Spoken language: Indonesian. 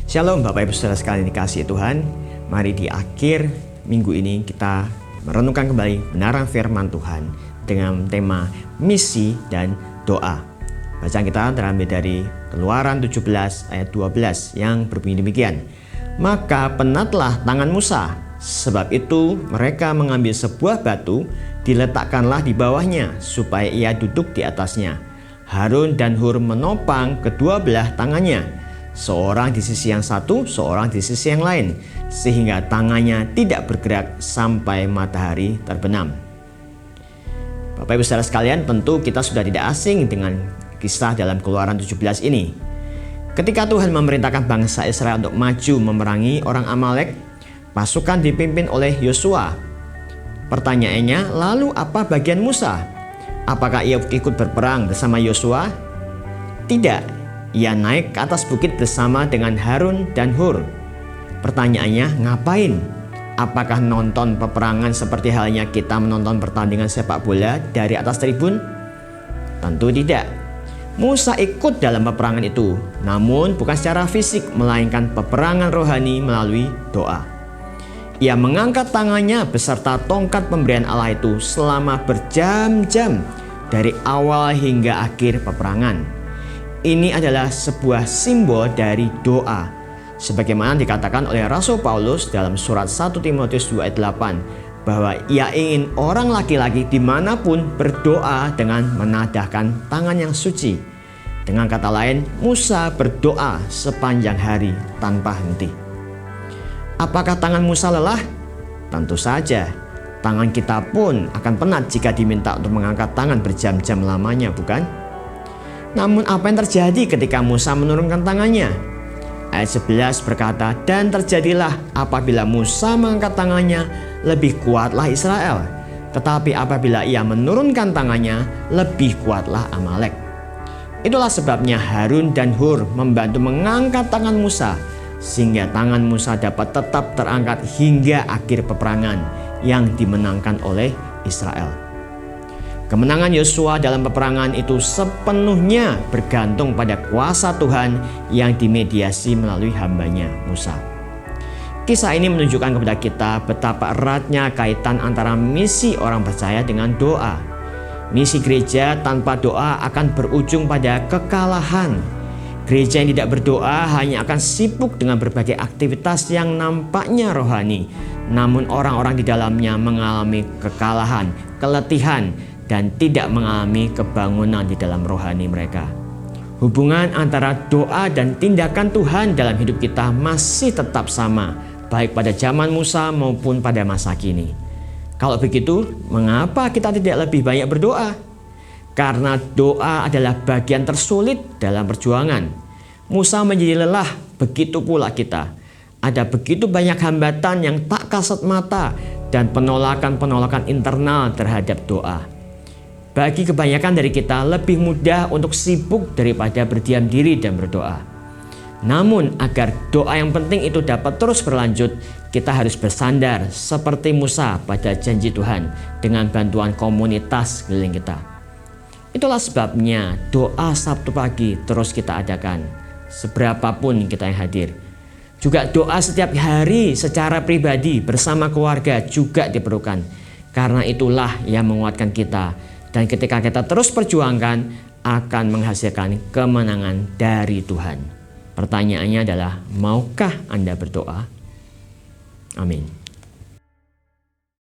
Shalom Bapak Ibu Saudara sekalian dikasihi Tuhan. Mari di akhir minggu ini kita merenungkan kembali kebenaran firman Tuhan dengan tema misi dan doa. Bacaan kita terambil dari Keluaran 17 ayat 12 yang berbunyi demikian. Maka penatlah tangan Musa, sebab itu mereka mengambil sebuah batu, diletakkanlah di bawahnya supaya ia duduk di atasnya. Harun dan Hur menopang kedua belah tangannya, seorang di sisi yang satu, seorang di sisi yang lain, sehingga tangannya tidak bergerak sampai matahari terbenam. Bapak Ibu saudara sekalian, tentu kita sudah tidak asing dengan kisah dalam Keluaran 17 ini. Ketika Tuhan memerintahkan bangsa Israel untuk maju memerangi orang Amalek, pasukan dipimpin oleh Yosua. Pertanyaannya, lalu apa bagian Musa? Apakah ia ikut berperang bersama Yosua? Tidak. Ia naik ke atas bukit bersama dengan Harun dan Hur. Pertanyaannya, ngapain? Apakah nonton peperangan seperti halnya kita menonton pertandingan sepak bola dari atas tribun? Tentu tidak. Musa ikut dalam peperangan itu, namun bukan secara fisik, melainkan peperangan rohani melalui doa. Ia mengangkat tangannya beserta tongkat pemberian Allah itu selama berjam-jam dari awal hingga akhir peperangan. Ini adalah sebuah simbol dari doa, sebagaimana dikatakan oleh Rasul Paulus dalam surat 1 Timotius 2 ayat 8, bahwa ia ingin orang laki-laki dimanapun berdoa dengan menadahkan tangan yang suci. Dengan kata lain, Musa berdoa sepanjang hari tanpa henti. Apakah tangan Musa lelah? Tentu saja. Tangan kita pun akan penat jika diminta untuk mengangkat tangan berjam-jam lamanya, bukan? Namun apa yang terjadi ketika Musa menurunkan tangannya? Ayat 11 berkata, dan terjadilah apabila Musa mengangkat tangannya, lebih kuatlah Israel. Tetapi apabila ia menurunkan tangannya, lebih kuatlah Amalek. Itulah sebabnya Harun dan Hur membantu mengangkat tangan Musa, sehingga tangan Musa dapat tetap terangkat hingga akhir peperangan yang dimenangkan oleh Israel. Kemenangan Yosua dalam peperangan itu sepenuhnya bergantung pada kuasa Tuhan yang dimediasi melalui hambanya Musa. Kisah ini menunjukkan kepada kita betapa eratnya kaitan antara misi orang percaya dengan doa. Misi gereja tanpa doa akan berujung pada kekalahan. Gereja yang tidak berdoa hanya akan sibuk dengan berbagai aktivitas yang nampaknya rohani, namun orang-orang di dalamnya mengalami kekalahan, keletihan, dan tidak mengalami kebangunan di dalam rohani mereka. Hubungan antara doa dan tindakan Tuhan dalam hidup kita masih tetap sama, baik pada zaman Musa maupun pada masa kini. Kalau begitu, mengapa kita tidak lebih banyak berdoa? Karena doa adalah bagian tersulit dalam perjuangan. Musa menjadi lelah, begitu pula kita. Ada begitu banyak hambatan yang tak kasat mata dan penolakan-penolakan internal terhadap doa. Bagi kebanyakan dari kita lebih mudah untuk sibuk daripada berdiam diri dan berdoa. Namun agar doa yang penting itu dapat terus berlanjut, kita harus bersandar seperti Musa pada janji Tuhan dengan bantuan komunitas keliling kita. Itulah sebabnya doa Sabtu pagi terus kita adakan, seberapapun kita yang hadir. Juga doa setiap hari secara pribadi bersama keluarga juga diperlukan. Karena itulah yang menguatkan kita. Dan ketika kita terus perjuangkan, akan menghasilkan kemenangan dari Tuhan. Pertanyaannya adalah, maukah Anda berdoa? Amin.